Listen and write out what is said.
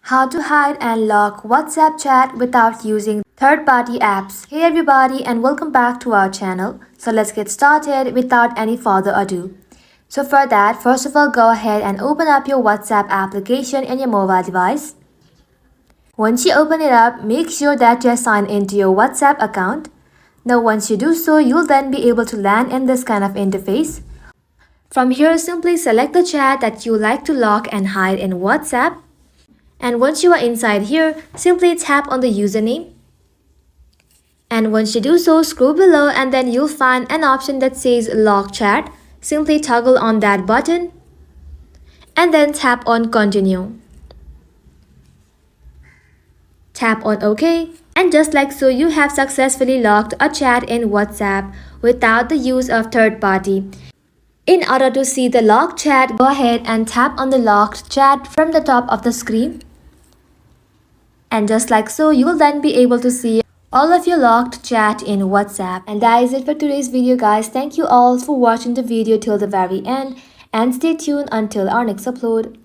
How to hide and lock WhatsApp chat without using third-party apps. Hey everybody and welcome back to our channel. So let's get started without any further ado. So for that, first of all, go ahead and open up your WhatsApp application in your mobile device. Once you open it up, make sure that you're signed into your WhatsApp account. Now once you do so, you'll then be able to land in this kind of interface. From here, simply select the chat that you like to lock and hide in WhatsApp. And once you are inside here, simply tap on the username. And once you do so, scroll below and then you'll find an option that says lock chat. Simply toggle on that button and then tap on continue. Tap on OK, and just like so, you have successfully locked a chat in WhatsApp without the use of third party. In order to see the locked chat, go ahead and tap on the locked chat from the top of the screen. And just like so, you will then be able to see all of your locked chat in WhatsApp. And that is it for today's video, guys. Thank you all for watching the video till the very end and stay tuned until our next upload.